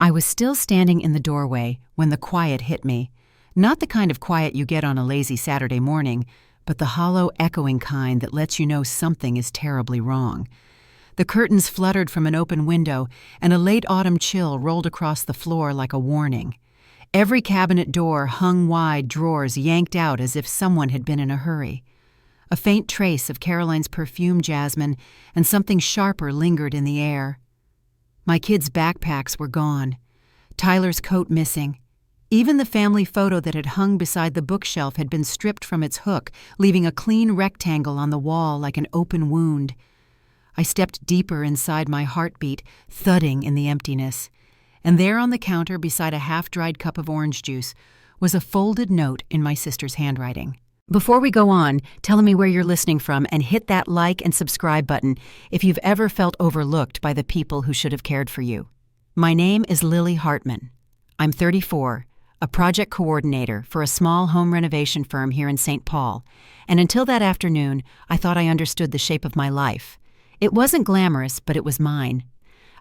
I was still standing in the doorway when the quiet hit me. Not the kind of quiet you get on a lazy Saturday morning, but the hollow, echoing kind that lets you know something is terribly wrong. The curtains fluttered from an open window, and a late autumn chill rolled across the floor like a warning. Every cabinet door hung wide, drawers yanked out as if someone had been in a hurry. A faint trace of Caroline's perfumed jasmine and something sharper lingered in the air. My kids' backpacks were gone. Tyler's coat missing. Even the family photo that had hung beside the bookshelf had been stripped from its hook, leaving a clean rectangle on the wall like an open wound. I stepped deeper inside my heartbeat, thudding in the emptiness. And there on the counter, beside a half-dried cup of orange juice, was a folded note in my sister's handwriting. Before we go on, tell me where you're listening from and hit that like and subscribe button if you've ever felt overlooked by the people who should have cared for you. My name is Lily Hartman. I'm 34, a project coordinator for a small home renovation firm here in St. Paul, and until that afternoon, I thought I understood the shape of my life. It wasn't glamorous, but it was mine.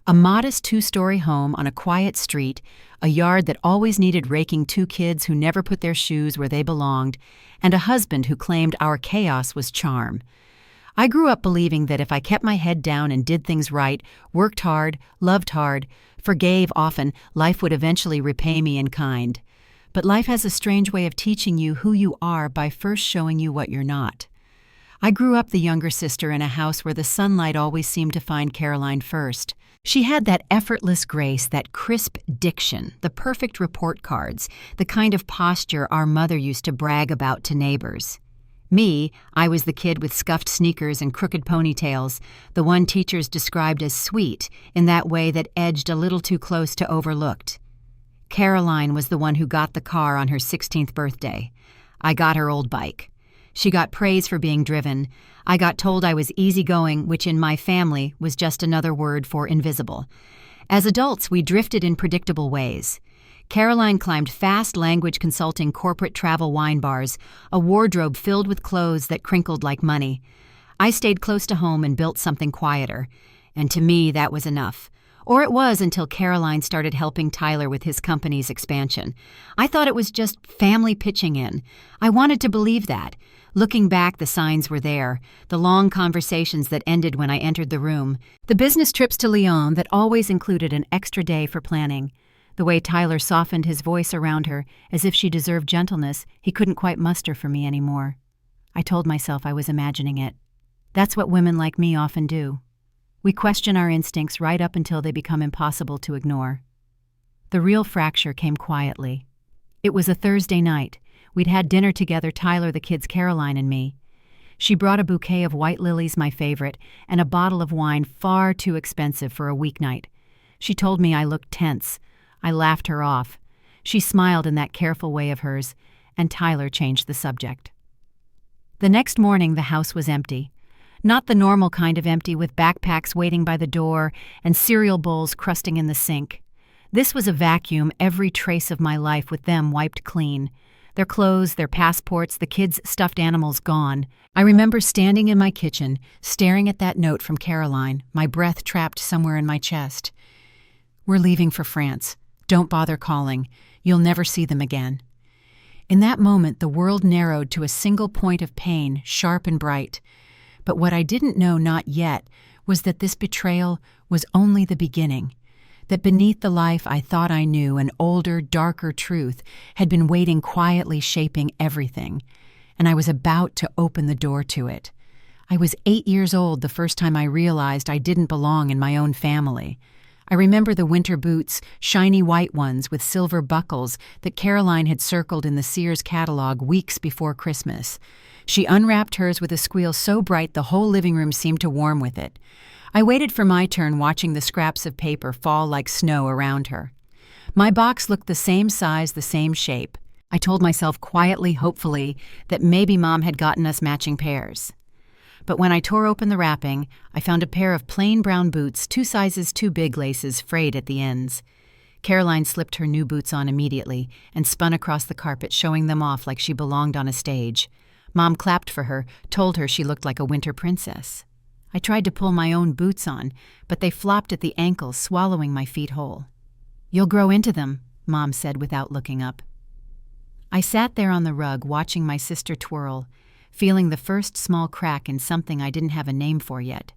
A modest 2-story home on a quiet street, a yard that always needed raking 2 kids who never put their shoes where they belonged, and a husband who claimed our chaos was charm. I grew up believing that if I kept my head down and did things right, worked hard, loved hard, forgave often, life would eventually repay me in kind. But life has a strange way of teaching you who you are by first showing you what you're not. I grew up the younger sister in a house where the sunlight always seemed to find Caroline first. She had that effortless grace, that crisp diction, the perfect report cards, the kind of posture our mother used to brag about to neighbors. Me, I was the kid with scuffed sneakers and crooked ponytails, the one teachers described as sweet in that way that edged a little too close to overlooked. Caroline was the one who got the car on her 16th birthday. I got her old bike. She got praise for being driven. I got told I was easygoing, which in my family was just another word for invisible. As adults, we drifted in predictable ways. Caroline climbed fast language consulting corporate travel wine bars, a wardrobe filled with clothes that crinkled like money. I stayed close to home and built something quieter, and to me that was enough. Or it was until Caroline started helping Tyler with his company's expansion. I thought it was just family pitching in. I wanted to believe that. Looking back, the signs were there, the long conversations that ended when I entered the room, the business trips to Lyon that always included an extra day for planning, the way Tyler softened his voice around her as if she deserved gentleness he couldn't quite muster for me anymore. I told myself I was imagining it. That's what women like me often do. We question our instincts right up until they become impossible to ignore. The real fracture came quietly. It was a Thursday night. We'd had dinner together, Tyler, the kids, Caroline, and me. She brought a bouquet of white lilies, my favorite, and a bottle of wine far too expensive for a weeknight. She told me I looked tense. I laughed her off. She smiled in that careful way of hers, and Tyler changed the subject. The next morning, the house was empty. Not the normal kind of empty with backpacks waiting by the door and cereal bowls crusting in the sink. This was a vacuum, every trace of my life with them wiped clean. Their clothes, their passports, the kids' stuffed animals gone. I remember standing in my kitchen, staring at that note from Caroline, my breath trapped somewhere in my chest. "We're leaving for France. Don't bother calling. You'll never see them again." In that moment, the world narrowed to a single point of pain, sharp and bright. But what I didn't know not yet was that this betrayal was only the beginning. That beneath the life I thought I knew, an older, darker truth had been waiting quietly, shaping everything, and I was about to open the door to it. I was 8 years old the first time I realized I didn't belong in my own family. I remember the winter boots, shiny white ones with silver buckles that Caroline had circled in the Sears catalog weeks before Christmas. She unwrapped hers with a squeal so bright the whole living room seemed to warm with it. I waited for my turn, watching the scraps of paper fall like snow around her. My box looked the same size, the same shape. I told myself quietly, hopefully, that maybe Mom had gotten us matching pairs. But when I tore open the wrapping, I found a pair of plain brown boots, 2 sizes too big, laces frayed at the ends. Caroline slipped her new boots on immediately and spun across the carpet, showing them off like she belonged on a stage. Mom clapped for her, told her she looked like a winter princess. I tried to pull my own boots on, but they flopped at the ankles, swallowing my feet whole. "You'll grow into them," Mom said without looking up. I sat there on the rug watching my sister twirl, feeling the first small crack in something I didn't have a name for yet.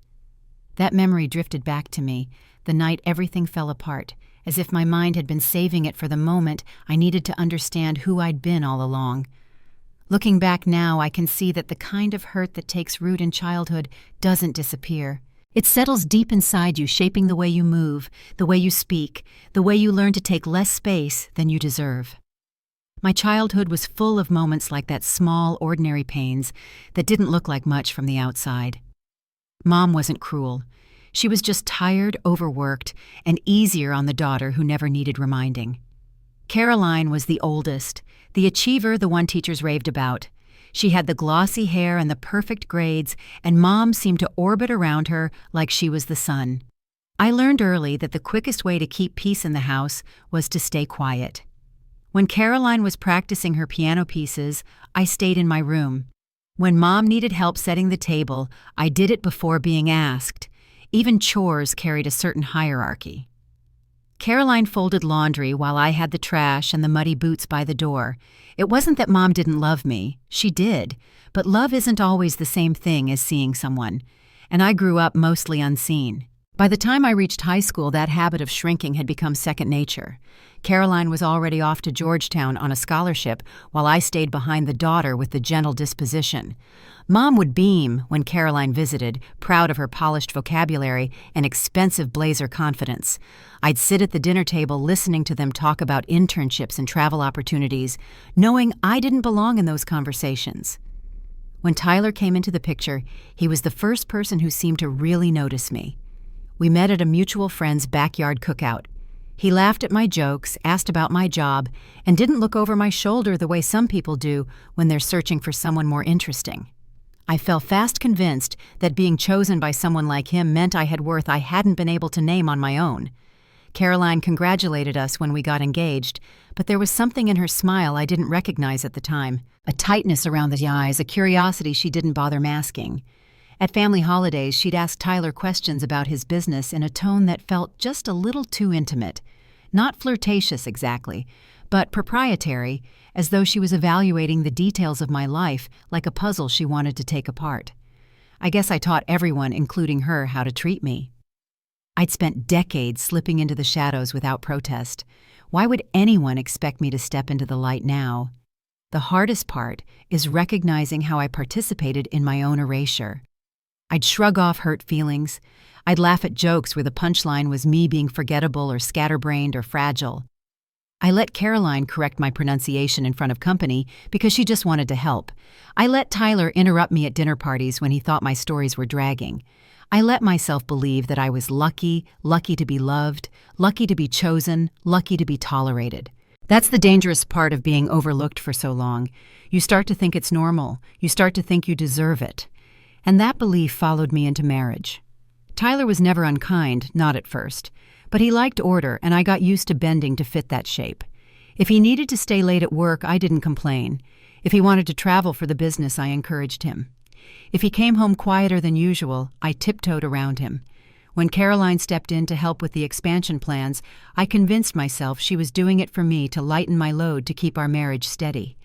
That memory drifted back to me, the night everything fell apart, as if my mind had been saving it for the moment I needed to understand who I'd been all along. Looking back now, I can see that the kind of hurt that takes root in childhood doesn't disappear. It settles deep inside you, shaping the way you move, the way you speak, the way you learn to take less space than you deserve. My childhood was full of moments like that, small, ordinary pains that didn't look like much from the outside. Mom wasn't cruel. She was just tired, overworked, and easier on the daughter who never needed reminding. Caroline was the oldest, the achiever the one teachers raved about. She had the glossy hair and the perfect grades, and Mom seemed to orbit around her like she was the sun. I learned early that the quickest way to keep peace in the house was to stay quiet. When Caroline was practicing her piano pieces, I stayed in my room. When Mom needed help setting the table, I did it before being asked. Even chores carried a certain hierarchy. Caroline folded laundry while I had the trash and the muddy boots by the door. It wasn't that Mom didn't love me. She did. But love isn't always the same thing as seeing someone. And I grew up mostly unseen. By the time I reached high school, that habit of shrinking had become second nature. Caroline was already off to Georgetown on a scholarship, while I stayed behind the daughter with the gentle disposition. Mom would beam when Caroline visited, proud of her polished vocabulary and expensive blazer confidence. I'd sit at the dinner table listening to them talk about internships and travel opportunities, knowing I didn't belong in those conversations. When Tyler came into the picture, he was the first person who seemed to really notice me. We met at a mutual friend's backyard cookout. He laughed at my jokes, asked about my job, and didn't look over my shoulder the way some people do when they're searching for someone more interesting. I fell fast convinced that being chosen by someone like him meant I had worth I hadn't been able to name on my own. Caroline congratulated us when we got engaged, but there was something in her smile I didn't recognize at the time, a tightness around the eyes, a curiosity she didn't bother masking. At family holidays, she'd ask Tyler questions about his business in a tone that felt just a little too intimate. Not flirtatious exactly, but proprietary, as though she was evaluating the details of my life like a puzzle she wanted to take apart. I guess I taught everyone, including her, how to treat me. I'd spent decades slipping into the shadows without protest. Why would anyone expect me to step into the light now? The hardest part is recognizing how I participated in my own erasure. I'd shrug off hurt feelings. I'd laugh at jokes where the punchline was me being forgettable or scatterbrained or fragile. I let Caroline correct my pronunciation in front of company because she just wanted to help. I let Tyler interrupt me at dinner parties when he thought my stories were dragging. I let myself believe that I was lucky to be loved, lucky to be chosen, lucky to be tolerated. That's the dangerous part of being overlooked for so long. You start to think it's normal. You start to think you deserve it. And that belief followed me into marriage. Tyler was never unkind, not at first, but he liked order, and I got used to bending to fit that shape. If he needed to stay late at work, I didn't complain. If he wanted to travel for the business, I encouraged him. If he came home quieter than usual, I tiptoed around him. When Caroline stepped in to help with the expansion plans, I convinced myself she was doing it for me to lighten my load to keep our marriage steady.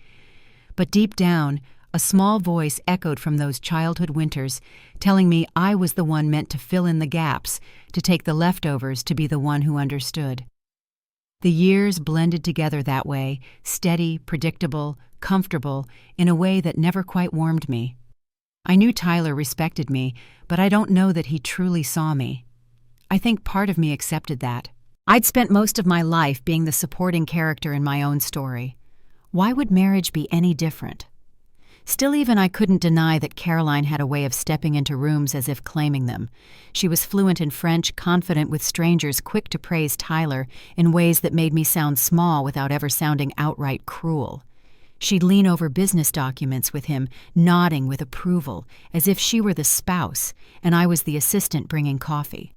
But deep down, a small voice echoed from those childhood winters, telling me I was the one meant to fill in the gaps, to take the leftovers, to be the one who understood. The years blended together that way, steady, predictable, comfortable, in a way that never quite warmed me. I knew Tyler respected me, but I don't know that he truly saw me. I think part of me accepted that. I'd spent most of my life being the supporting character in my own story. Why would marriage be any different? Still, even I couldn't deny that Caroline had a way of stepping into rooms as if claiming them. She was fluent in French, confident with strangers, quick to praise Tyler in ways that made me sound small without ever sounding outright cruel. She'd lean over business documents with him, nodding with approval, as if she were the spouse and I was the assistant bringing coffee.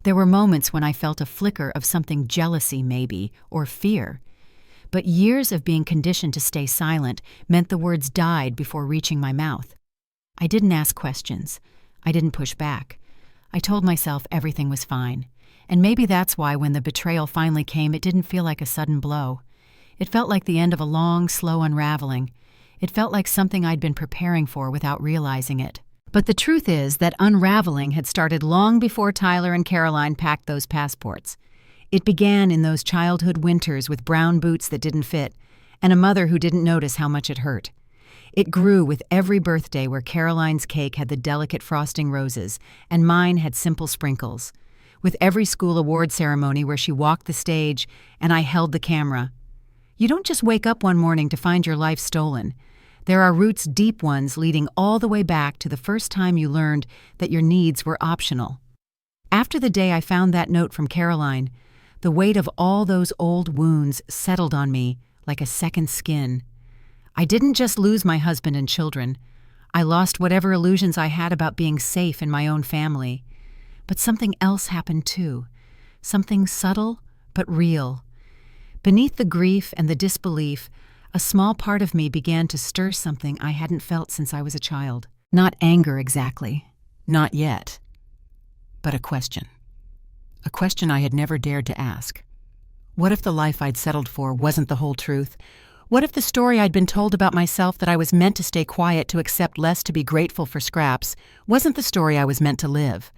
There were moments when I felt a flicker of something, jealousy maybe, or fear. But years of being conditioned to stay silent meant the words died before reaching my mouth. I didn't ask questions. I didn't push back. I told myself everything was fine. And maybe that's why when the betrayal finally came, it didn't feel like a sudden blow. It felt like the end of a long, slow unraveling. It felt like something I'd been preparing for without realizing it. But the truth is that unraveling had started long before Tyler and Caroline packed those passports. It began in those childhood winters with brown boots that didn't fit, and a mother who didn't notice how much it hurt. It grew with every birthday where Caroline's cake had the delicate frosting roses, and mine had simple sprinkles. With every school award ceremony where she walked the stage and I held the camera. You don't just wake up one morning to find your life stolen. There are roots, deep ones, leading all the way back to the first time you learned that your needs were optional. After the day I found that note from Caroline, the weight of all those old wounds settled on me like a second skin. I didn't just lose my husband and children. I lost whatever illusions I had about being safe in my own family. But something else happened too. Something subtle but real. Beneath the grief and the disbelief, a small part of me began to stir something I hadn't felt since I was a child. Not anger exactly. Not yet. But a question. A question I had never dared to ask. What if the life I'd settled for wasn't the whole truth? What if the story I'd been told about myself that I was meant to stay quiet, to accept less, to be grateful for scraps, wasn't the story I was meant to live?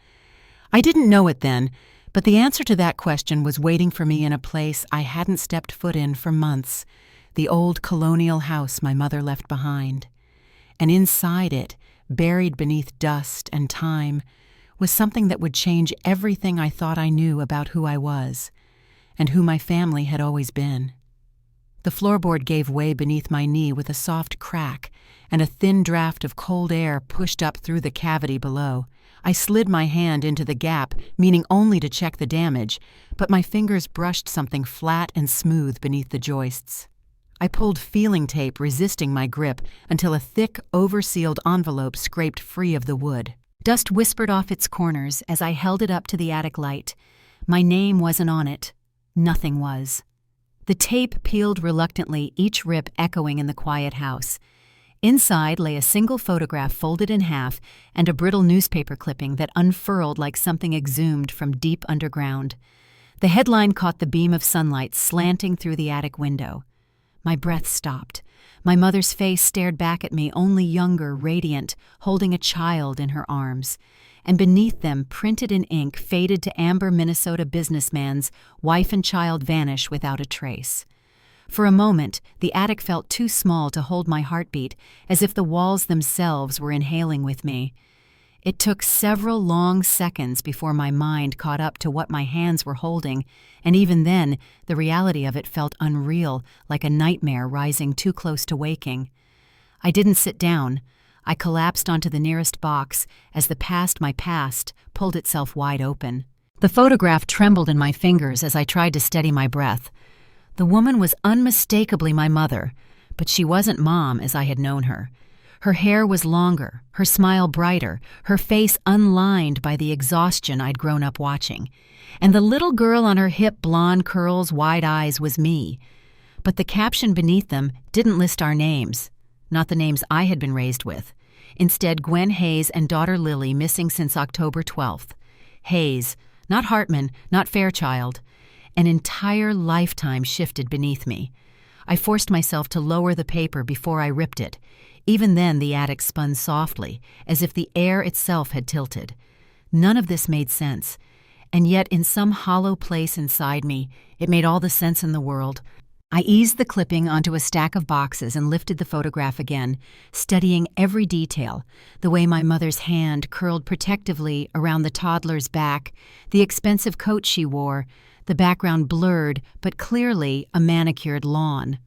I didn't know it then, but the answer to that question was waiting for me in a place I hadn't stepped foot in for months, the old colonial house my mother left behind. And inside it, buried beneath dust and time, was something that would change everything I thought I knew about who I was, and who my family had always been. The floorboard gave way beneath my knee with a soft crack, and a thin draft of cold air pushed up through the cavity below. I slid my hand into the gap, meaning only to check the damage, but my fingers brushed something flat and smooth beneath the joists. I pulled feeling tape, resisting my grip, until a thick, oversealed envelope scraped free of the wood. Dust whispered off its corners as I held it up to the attic light. My name wasn't on it. Nothing was. The tape peeled reluctantly, each rip echoing in the quiet house. Inside lay a single photograph folded in half and a brittle newspaper clipping that unfurled like something exhumed from deep underground. The headline caught the beam of sunlight slanting through the attic window. My breath stopped. My mother's face stared back at me, only younger, radiant, holding a child in her arms. And beneath them, printed in ink, faded to amber Minnesota businessman's wife and child vanish without a trace. For a moment, the attic felt too small to hold my heartbeat, as if the walls themselves were inhaling with me. It took several long seconds before my mind caught up to what my hands were holding, and even then, the reality of it felt unreal, like a nightmare rising too close to waking. I didn't sit down. I collapsed onto the nearest box as my past, pulled itself wide open. The photograph trembled in my fingers as I tried to steady my breath. The woman was unmistakably my mother, but she wasn't Mom as I had known her. Her hair was longer, her smile brighter, her face unlined by the exhaustion I'd grown up watching. And the little girl on her hip, blonde curls, wide eyes was me. But the caption beneath them didn't list our names. Not the names I had been raised with. Instead, Gwen Hayes and daughter Lily missing since October 12th. Hayes, not Hartman, not Fairchild. An entire lifetime shifted beneath me. I forced myself to lower the paper before I ripped it. Even then, the attic spun softly, as if the air itself had tilted. None of this made sense. And yet, in some hollow place inside me, it made all the sense in the world. I eased the clipping onto a stack of boxes and lifted the photograph again, studying every detail, the way my mother's hand curled protectively around the toddler's back, the expensive coat she wore, the background blurred but clearly a manicured lawn.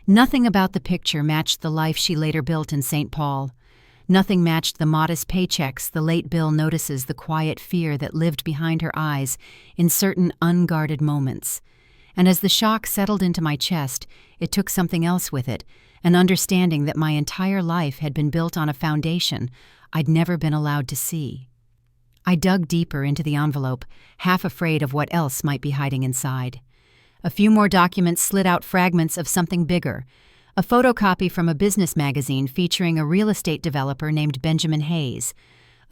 Nothing about the picture matched the life she later built in St. Paul. Nothing matched the modest paychecks, the late bill notices, the quiet fear that lived behind her eyes in certain unguarded moments. And as the shock settled into my chest, it took something else with it, an understanding that my entire life had been built on a foundation I'd never been allowed to see. I dug deeper into the envelope, half afraid of what else might be hiding inside. A few more documents slid out fragments of something bigger, a photocopy from a business magazine featuring a real estate developer named Benjamin Hayes,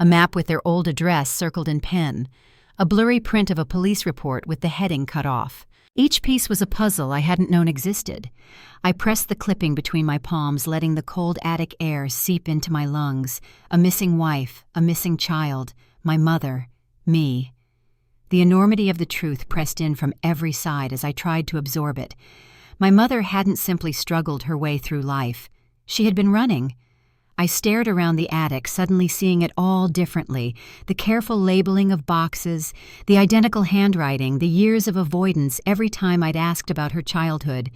a map with their old address circled in pen, a blurry print of a police report with the heading cut off. Each piece was a puzzle I hadn't known existed. I pressed the clipping between my palms, letting the cold attic air seep into my lungs. A missing wife, a missing child, my mother, me. The enormity of the truth pressed in from every side as I tried to absorb it. My mother hadn't simply struggled her way through life. She had been running. I stared around the attic, suddenly seeing it all differently. The careful labeling of boxes, the identical handwriting, the years of avoidance every time I'd asked about her childhood.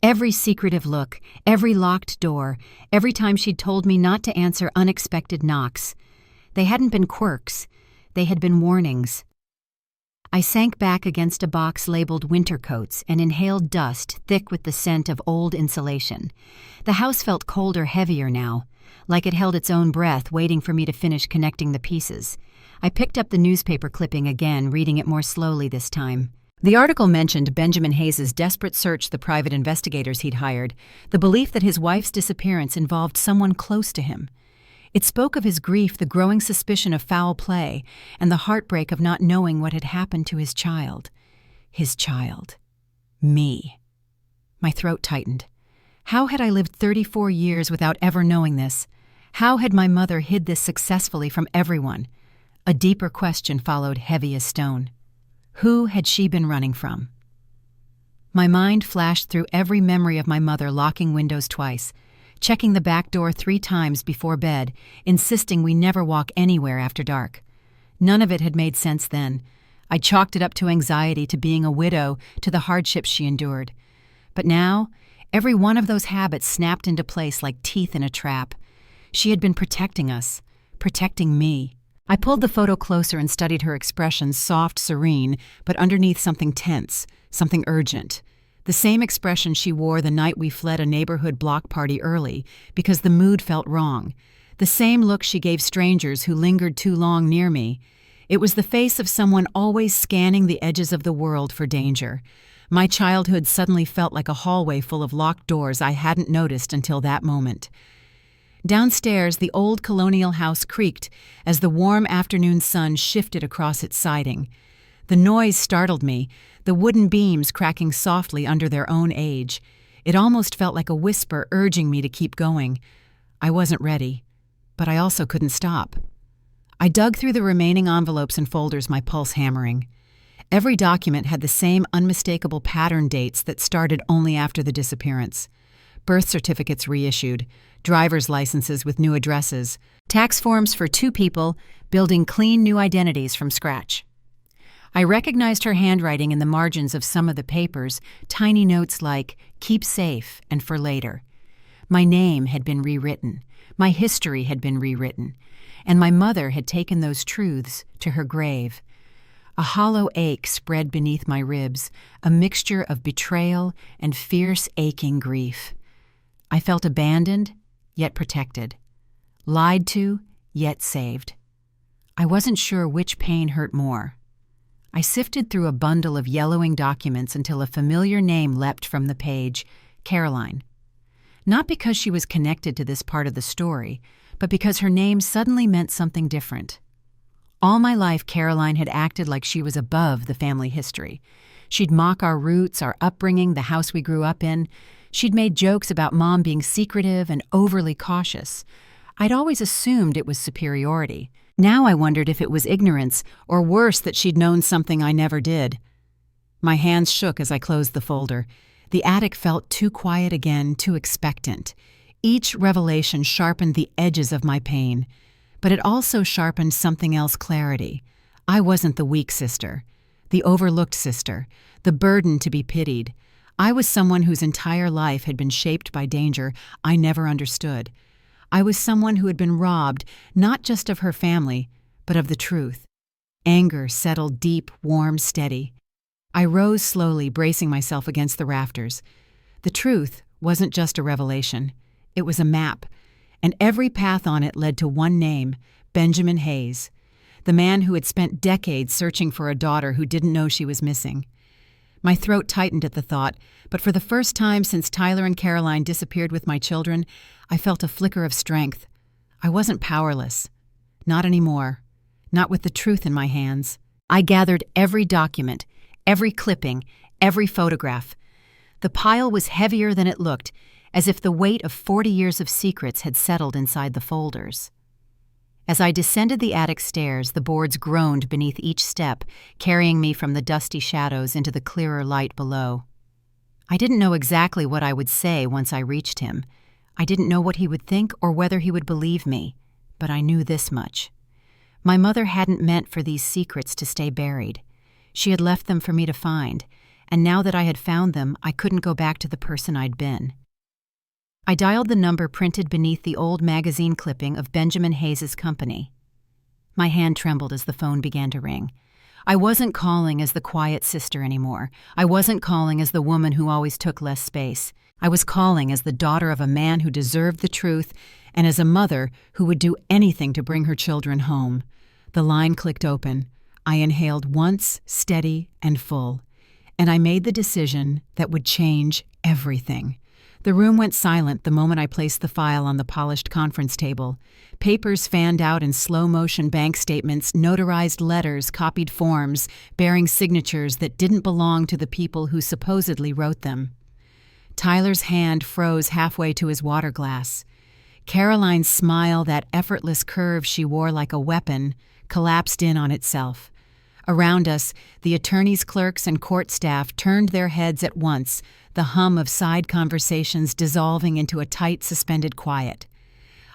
Every secretive look, every locked door, every time she'd told me not to answer unexpected knocks. They hadn't been quirks. They had been warnings. I sank back against a box labeled winter coats and inhaled dust thick with the scent of old insulation. The house felt colder, heavier now, like it held its own breath, waiting for me to finish connecting the pieces. I picked up the newspaper clipping again, reading it more slowly this time. The article mentioned Benjamin Hayes's desperate search the private investigators he'd hired, the belief that his wife's disappearance involved someone close to him. It spoke of his grief, the growing suspicion of foul play, and the heartbreak of not knowing what had happened to his child. His child. Me. My throat tightened. How had I lived 34 years without ever knowing this? How had my mother hid this successfully from everyone? A deeper question followed, heavy as stone. Who had she been running from? My mind flashed through every memory of my mother locking windows twice, checking the back door 3 times before bed, insisting we never walk anywhere after dark. None of it had made sense then. I chalked it up to anxiety, to being a widow, to the hardships she endured. But now, every one of those habits snapped into place like teeth in a trap. She had been protecting us, protecting me. I pulled the photo closer and studied her expression, soft, serene, but underneath something tense, something urgent. The same expression she wore the night we fled a neighborhood block party early because the mood felt wrong. The same look she gave strangers who lingered too long near me. It was the face of someone always scanning the edges of the world for danger. My childhood suddenly felt like a hallway full of locked doors I hadn't noticed until that moment. Downstairs, the old colonial house creaked as the warm afternoon sun shifted across its siding. The noise startled me, the wooden beams cracking softly under their own age. It almost felt like a whisper urging me to keep going. I wasn't ready, but I also couldn't stop. I dug through the remaining envelopes and folders, my pulse hammering. Every document had the same unmistakable pattern dates that started only after the disappearance. Birth certificates reissued, driver's licenses with new addresses, tax forms for 2 people, building clean new identities from scratch. I recognized her handwriting in the margins of some of the papers, tiny notes like, "Keep safe," and "For later." My name had been rewritten, my history had been rewritten, and my mother had taken those truths to her grave. A hollow ache spread beneath my ribs, a mixture of betrayal and fierce, aching grief. I felt abandoned, yet protected. Lied to, yet saved. I wasn't sure which pain hurt more. I sifted through a bundle of yellowing documents until a familiar name leapt from the page, Caroline. Not because she was connected to this part of the story, but because her name suddenly meant something different. All my life, Caroline had acted like she was above the family history. She'd mock our roots, our upbringing, the house we grew up in. She'd made jokes about Mom being secretive and overly cautious. I'd always assumed it was superiority. Now I wondered if it was ignorance, or worse, that she'd known something I never did. My hands shook as I closed the folder. The attic felt too quiet again, too expectant. Each revelation sharpened the edges of my pain, but it also sharpened something else, clarity. I wasn't the weak sister, the overlooked sister, the burden to be pitied. I was someone whose entire life had been shaped by danger I never understood. I was someone who had been robbed, not just of her family, but of the truth. Anger settled deep, warm, steady. I rose slowly, bracing myself against the rafters. The truth wasn't just a revelation. It was a map, and every path on it led to one name, Benjamin Hayes, the man who had spent decades searching for a daughter who didn't know she was missing. My throat tightened at the thought, but for the first time since Tyler and Caroline disappeared with my children, I felt a flicker of strength. I wasn't powerless. Not anymore. Not with the truth in my hands. I gathered every document, every clipping, every photograph. The pile was heavier than it looked, as if the weight of 40 years of secrets had settled inside the folders. As I descended the attic stairs, the boards groaned beneath each step, carrying me from the dusty shadows into the clearer light below. I didn't know exactly what I would say once I reached him. I didn't know what he would think or whether he would believe me, but I knew this much. My mother hadn't meant for these secrets to stay buried. She had left them for me to find, and now that I had found them, I couldn't go back to the person I'd been. I dialed the number printed beneath the old magazine clipping of Benjamin Hayes's company. My hand trembled as the phone began to ring. I wasn't calling as the quiet sister anymore. I wasn't calling as the woman who always took less space. I was calling as the daughter of a man who deserved the truth and as a mother who would do anything to bring her children home. The line clicked open. I inhaled once, steady and full, and I made the decision that would change everything. The room went silent the moment I placed the file on the polished conference table. Papers fanned out in slow-motion bank statements, notarized letters, copied forms, bearing signatures that didn't belong to the people who supposedly wrote them. Tyler's hand froze halfway to his water glass. Caroline's smile, that effortless curve she wore like a weapon, collapsed in on itself. Around us, the attorneys, clerks, and court staff turned their heads at once, the hum of side conversations dissolving into a tight, suspended quiet.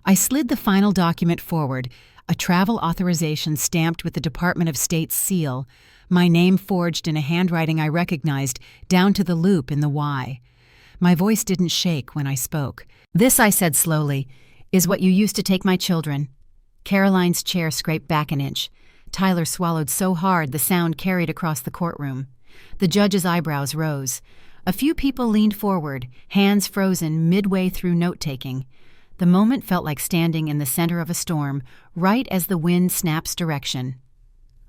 I slid the final document forward, a travel authorization stamped with the Department of State's seal, my name forged in a handwriting I recognized, down to the loop in the Y. My voice didn't shake when I spoke. "This," I said slowly, "is what you used to take my children." Caroline's chair scraped back an inch. Tyler swallowed so hard the sound carried across the courtroom. The judge's eyebrows rose. A few people leaned forward, hands frozen midway through note-taking. The moment felt like standing in the center of a storm, right as the wind snaps direction.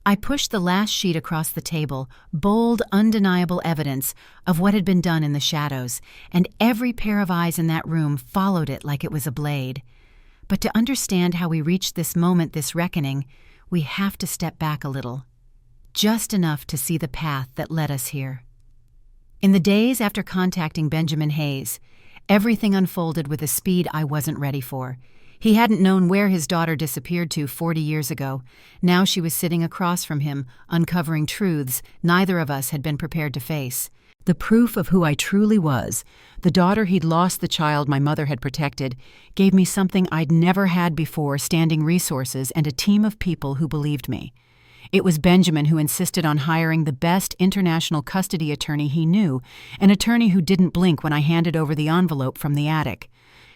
I pushed the last sheet across the table, bold, undeniable evidence of what had been done in the shadows, and every pair of eyes in that room followed it like it was a blade. But to understand how we reached this moment, this reckoning, we have to step back a little. Just enough to see the path that led us here. In the days after contacting Benjamin Hayes, everything unfolded with a speed I wasn't ready for. He hadn't known where his daughter disappeared to 40 years ago. Now she was sitting across from him, uncovering truths neither of us had been prepared to face. The proof of who I truly was, the daughter he'd lost, the child my mother had protected, gave me something I'd never had before: standing resources and a team of people who believed me. It was Benjamin who insisted on hiring the best international custody attorney he knew, an attorney who didn't blink when I handed over the envelope from the attic.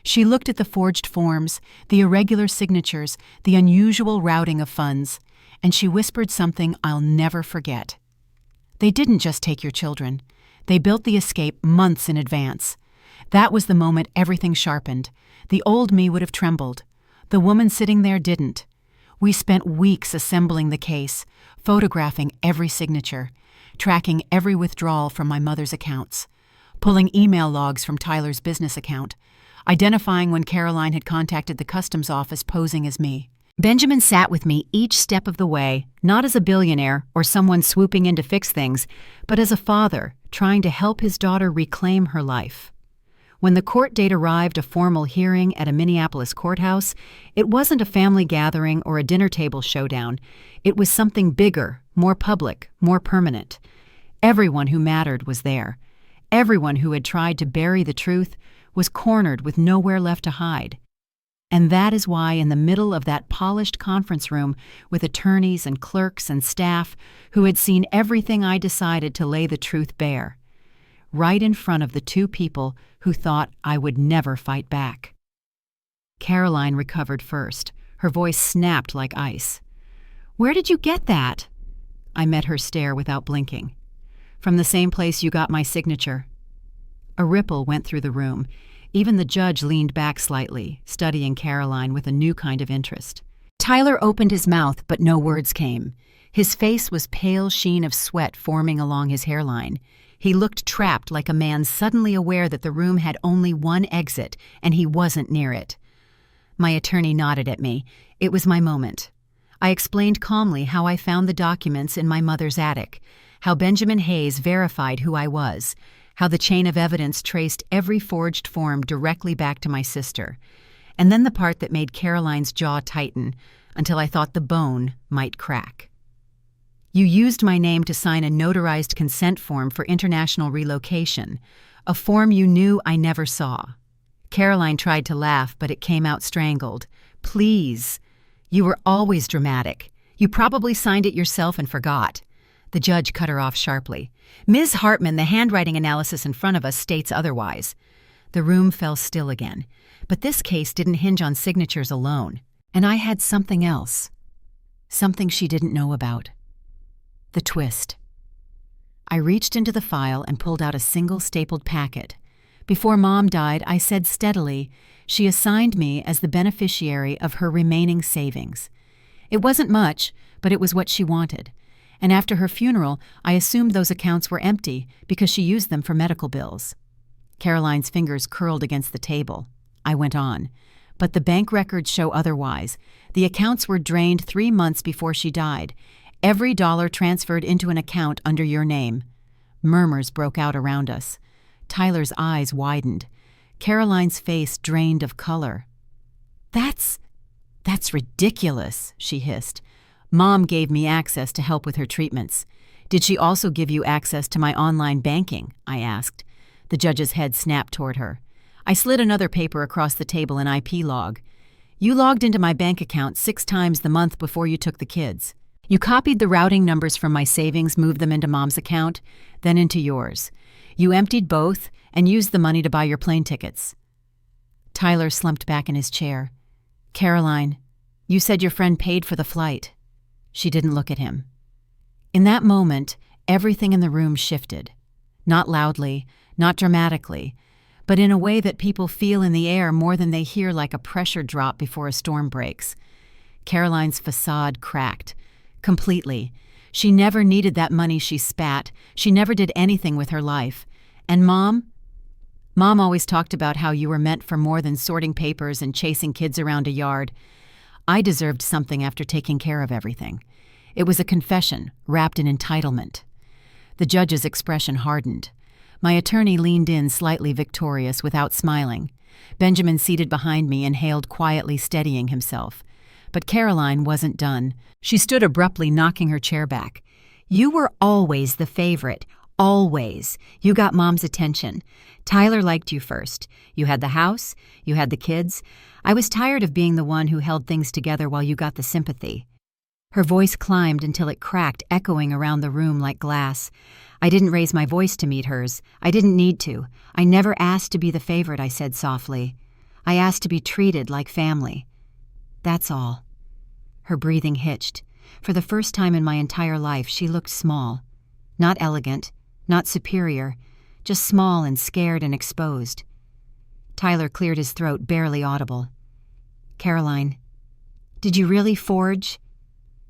She looked at the forged forms, the irregular signatures, the unusual routing of funds, and she whispered something I'll never forget. "They didn't just take your children. They built the escape months in advance." That was the moment everything sharpened. The old me would have trembled. The woman sitting there didn't. We spent weeks assembling the case, photographing every signature, tracking every withdrawal from my mother's accounts, pulling email logs from Tyler's business account, identifying when Caroline had contacted the customs office posing as me. Benjamin sat with me each step of the way, not as a billionaire or someone swooping in to fix things, but as a father trying to help his daughter reclaim her life. When the court date arrived, a formal hearing at a Minneapolis courthouse, it wasn't a family gathering or a dinner table showdown. It was something bigger, more public, more permanent. Everyone who mattered was there. Everyone who had tried to bury the truth was cornered with nowhere left to hide. And that is why, in the middle of that polished conference room with attorneys and clerks and staff who had seen everything, I decided to lay the truth bare, right in front of the two people who thought I would never fight back. Caroline recovered first. Her voice snapped like ice. "Where did you get that?" I met her stare without blinking. "From the same place you got my signature." A ripple went through the room. Even the judge leaned back slightly, studying Caroline with a new kind of interest. Tyler opened his mouth, but no words came. His face was pale sheen of sweat forming along his hairline. He looked trapped, like a man suddenly aware that the room had only one exit, and he wasn't near it. My attorney nodded at me. It was my moment. I explained calmly how I found the documents in my mother's attic, how Benjamin Hayes verified who I was, how the chain of evidence traced every forged form directly back to my sister, and then the part that made Caroline's jaw tighten until I thought the bone might crack. You used my name to sign a notarized consent form for international relocation, a form you knew I never saw. Caroline tried to laugh, but it came out strangled. Please. You were always dramatic. You probably signed it yourself and forgot. The judge cut her off sharply. Ms. Hartman, the handwriting analysis in front of us states otherwise. The room fell still again. But this case didn't hinge on signatures alone. And I had something else. Something she didn't know about. The twist. I reached into the file and pulled out a single stapled packet. Before Mom died, I said steadily, she assigned me as the beneficiary of her remaining savings. It wasn't much, but it was what she wanted. And after her funeral, I assumed those accounts were empty because she used them for medical bills. Caroline's fingers curled against the table. I went on. But the bank records show otherwise. The accounts were drained 3 months before she died. Every dollar transferred into an account under your name. Murmurs broke out around us. Tyler's eyes widened. Caroline's face drained of color. That's ridiculous, she hissed. Mom gave me access to help with her treatments. Did she also give you access to my online banking? I asked. The judge's head snapped toward her. I slid another paper across the table, an IP log. You logged into my bank account 6 times the month before you took the kids. You copied the routing numbers from my savings, moved them into Mom's account, then into yours. You emptied both and used the money to buy your plane tickets. Tyler slumped back in his chair. Caroline, you said your friend paid for the flight. She didn't look at him. In that moment, everything in the room shifted. Not loudly, not dramatically, but in a way that people feel in the air more than they hear, like a pressure drop before a storm breaks. Caroline's facade cracked. Completely. She never needed that money she spat. She never did anything with her life. And Mom? Mom always talked about how you were meant for more than sorting papers and chasing kids around a yard. I deserved something after taking care of everything. It was a confession, wrapped in entitlement. The judge's expression hardened. My attorney leaned in, slightly victorious, without smiling. Benjamin, seated behind me, inhaled quietly, steadying himself. But Caroline wasn't done. She stood abruptly, knocking her chair back. You were always the favorite. Always. You got Mom's attention. Tyler liked you first. You had the house. You had the kids. I was tired of being the one who held things together while you got the sympathy. Her voice climbed until it cracked, echoing around the room like glass. I didn't raise my voice to meet hers. I didn't need to. I never asked to be the favorite, I said softly. I asked to be treated like family. That's all. Her breathing hitched. For the first time in my entire life, she looked small. Not elegant, not superior, just small and scared and exposed. Tyler cleared his throat, barely audible. Caroline, did you really forge?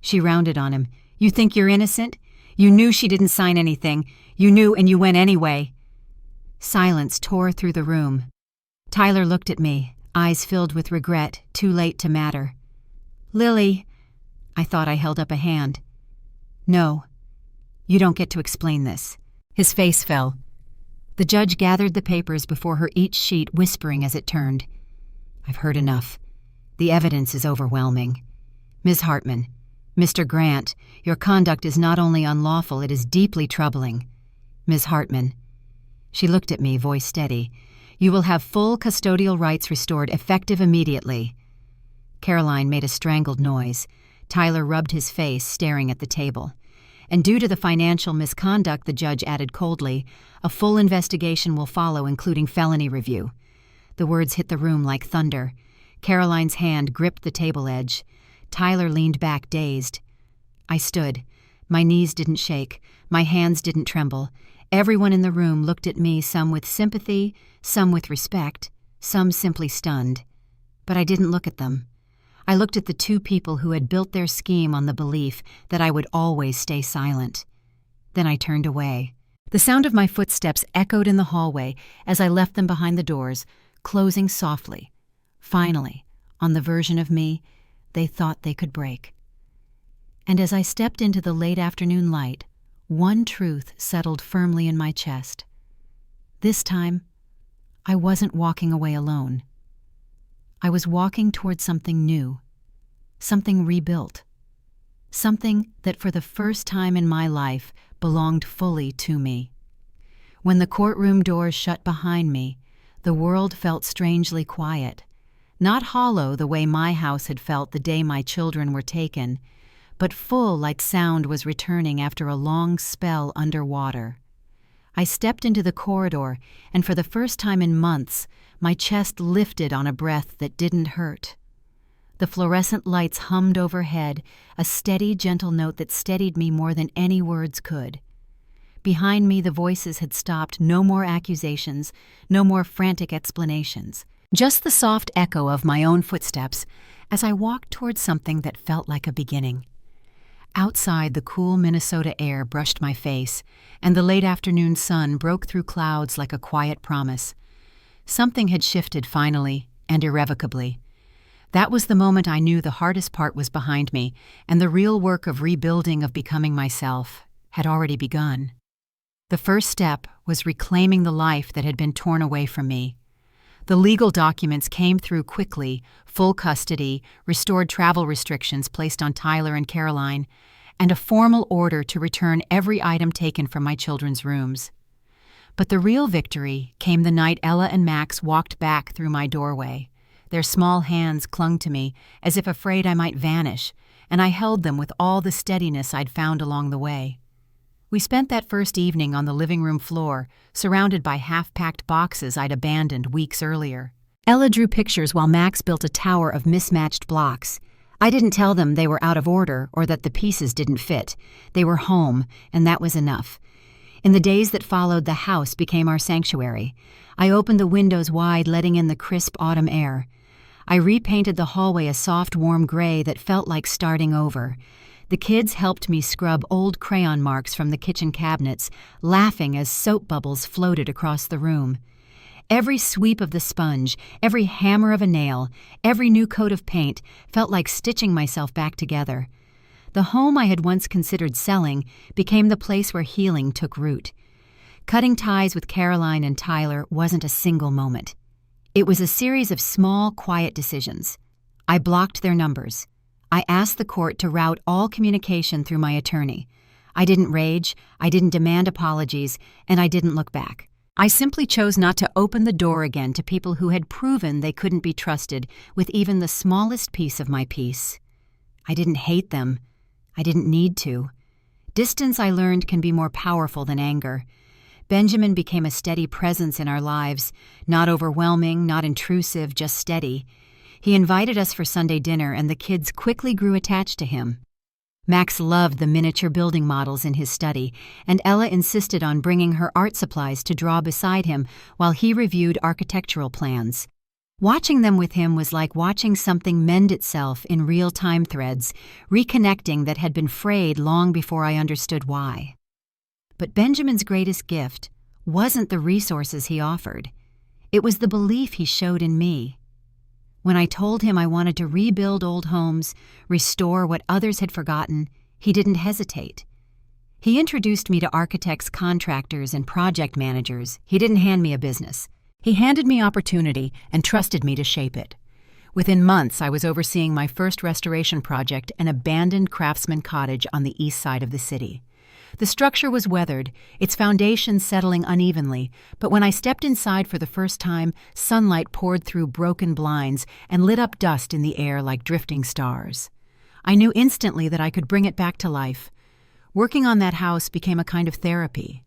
She rounded on him. You think you're innocent? You knew she didn't sign anything. You knew, and you went anyway. Silence tore through the room. Tyler looked at me, eyes filled with regret, too late to matter. Lily, I thought I held up a hand. No, you don't get to explain this. His face fell. The judge gathered the papers before her, each sheet whispering as it turned. I've heard enough. The evidence is overwhelming. Ms. Hartman, Mr. Grant, your conduct is not only unlawful, it is deeply troubling. Ms. Hartman. She looked at me, voice steady. You will have full custodial rights restored, effective immediately. Caroline made a strangled noise. Tyler rubbed his face, staring at the table. And due to the financial misconduct, the judge added coldly, a full investigation will follow, including felony review. The words hit the room like thunder. Caroline's hand gripped the table edge. Tyler leaned back, dazed. I stood. My knees didn't shake. My hands didn't tremble. Everyone in the room looked at me, some with sympathy, some with respect, some simply stunned. But I didn't look at them. I looked at the two people who had built their scheme on the belief that I would always stay silent. Then I turned away. The sound of my footsteps echoed in the hallway as I left them behind the doors, closing softly. Finally, on the version of me they thought they could break. And as I stepped into the late afternoon light, one truth settled firmly in my chest. This time, I wasn't walking away alone. I was walking towards something new, something rebuilt, something that for the first time in my life belonged fully to me. When the courtroom doors shut behind me, the world felt strangely quiet, not hollow the way my house had felt the day my children were taken, but full like sound was returning after a long spell underwater. I stepped into the corridor, and for the first time in months, my chest lifted on a breath that didn't hurt. The fluorescent lights hummed overhead, a steady, gentle note that steadied me more than any words could. Behind me, the voices had stopped. No more accusations, no more frantic explanations. Just the soft echo of my own footsteps as I walked towards something that felt like a beginning. Outside, the cool Minnesota air brushed my face, and the late afternoon sun broke through clouds like a quiet promise. Something had shifted finally and irrevocably. That was the moment I knew the hardest part was behind me, and the real work of rebuilding, of becoming myself, had already begun. The first step was reclaiming the life that had been torn away from me. The legal documents came through quickly: full custody, restored travel restrictions placed on Tyler and Caroline, and a formal order to return every item taken from my children's rooms. But the real victory came the night Ella and Max walked back through my doorway. Their small hands clung to me, as if afraid I might vanish, and I held them with all the steadiness I'd found along the way. We spent that first evening on the living room floor, surrounded by half-packed boxes I'd abandoned weeks earlier. Ella drew pictures while Max built a tower of mismatched blocks. I didn't tell them they were out of order or that the pieces didn't fit. They were home, and that was enough. In the days that followed, the house became our sanctuary. I opened the windows wide, letting in the crisp autumn air. I repainted the hallway a soft, warm gray that felt like starting over. The kids helped me scrub old crayon marks from the kitchen cabinets, laughing as soap bubbles floated across the room. Every sweep of the sponge, every hammer of a nail, every new coat of paint felt like stitching myself back together. The home I had once considered selling became the place where healing took root. Cutting ties with Caroline and Tyler wasn't a single moment. It was a series of small, quiet decisions. I blocked their numbers. I asked the court to route all communication through my attorney. I didn't rage, I didn't demand apologies, and I didn't look back. I simply chose not to open the door again to people who had proven they couldn't be trusted with even the smallest piece of my peace. I didn't hate them. I didn't need to. Distance, I learned, can be more powerful than anger. Benjamin became a steady presence in our lives, not overwhelming, not intrusive, just steady. He invited us for Sunday dinner, and the kids quickly grew attached to him. Max loved the miniature building models in his study, and Ella insisted on bringing her art supplies to draw beside him while he reviewed architectural plans. Watching them with him was like watching something mend itself in real-time threads, reconnecting that had been frayed long before I understood why. But Benjamin's greatest gift wasn't the resources he offered. It was the belief he showed in me. When I told him I wanted to rebuild old homes, restore what others had forgotten, he didn't hesitate. He introduced me to architects, contractors, and project managers. He didn't hand me a business. He handed me opportunity and trusted me to shape it. Within months, I was overseeing my first restoration project, an abandoned craftsman cottage on the east side of the city. The structure was weathered, its foundations settling unevenly, but when I stepped inside for the first time, sunlight poured through broken blinds and lit up dust in the air like drifting stars. I knew instantly that I could bring it back to life. Working on that house became a kind of therapy.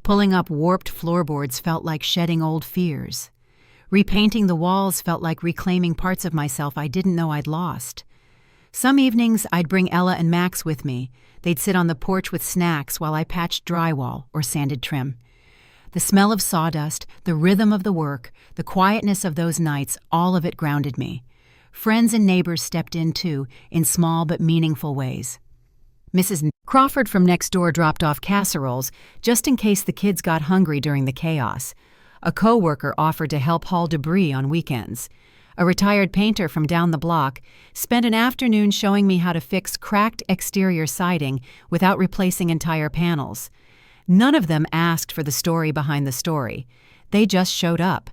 Pulling up warped floorboards felt like shedding old fears. Repainting the walls felt like reclaiming parts of myself I didn't know I'd lost. Some evenings, I'd bring Ella and Max with me. They'd sit on the porch with snacks while I patched drywall or sanded trim. The smell of sawdust, the rhythm of the work, the quietness of those nights, all of it grounded me. Friends and neighbors stepped in too, in small but meaningful ways. Mrs. Crawford from next door dropped off casseroles just in case the kids got hungry during the chaos. A coworker offered to help haul debris on weekends. a retired painter from down the block, spent an afternoon showing me how to fix cracked exterior siding without replacing entire panels. None of them asked for the story behind the story. They just showed up.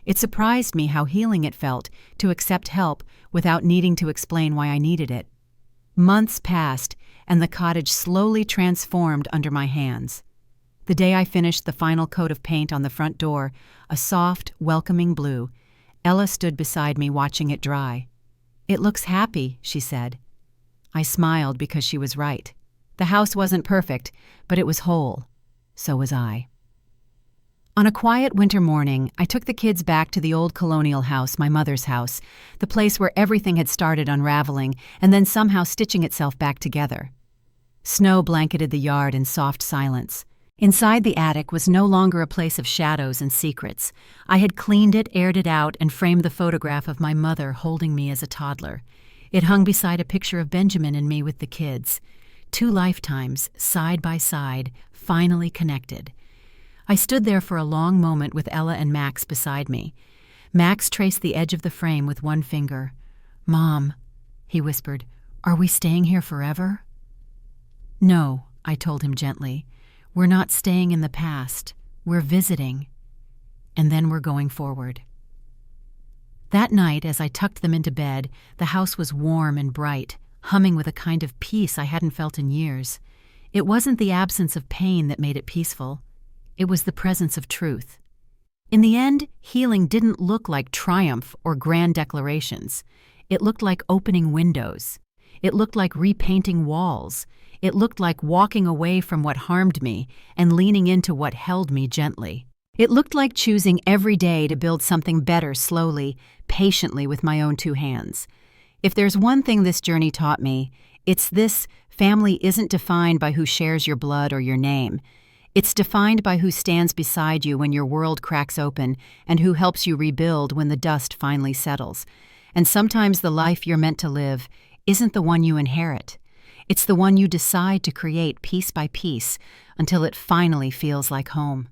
It surprised me how healing it felt to accept help without needing to explain why I needed it. Months passed, and the cottage slowly transformed under my hands. The day I finished the final coat of paint on the front door, a soft, welcoming blue, Ella stood beside me watching it dry. "It looks happy," she said. I smiled because she was right. The house wasn't perfect, but it was whole. So was I. On a quiet winter morning, I took the kids back to the old colonial house, my mother's house, the place where everything had started unraveling and then somehow stitching itself back together. Snow blanketed the yard in soft silence. Inside the attic was no longer a place of shadows and secrets. I had cleaned it, aired it out, and framed the photograph of my mother holding me as a toddler. It hung beside a picture of Benjamin and me with the kids. 2 lifetimes, side by side, finally connected. I stood there for a long moment with Ella and Max beside me. Max traced the edge of the frame with one finger. "Mom," he whispered, "are we staying here forever?" "No," I told him gently. "We're not staying in the past. We're visiting. And then we're going forward." That night, as I tucked them into bed, the house was warm and bright, humming with a kind of peace I hadn't felt in years. It wasn't the absence of pain that made it peaceful. It was the presence of truth. In the end, healing didn't look like triumph or grand declarations. It looked like opening windows. It looked like repainting walls. It looked like walking away from what harmed me and leaning into what held me gently. It looked like choosing every day to build something better slowly, patiently with my own 2 hands. If there's one thing this journey taught me, it's this: family isn't defined by who shares your blood or your name. It's defined by who stands beside you when your world cracks open and who helps you rebuild when the dust finally settles. And sometimes the life you're meant to live isn't the one you inherit. It's the one you decide to create piece by piece until it finally feels like home.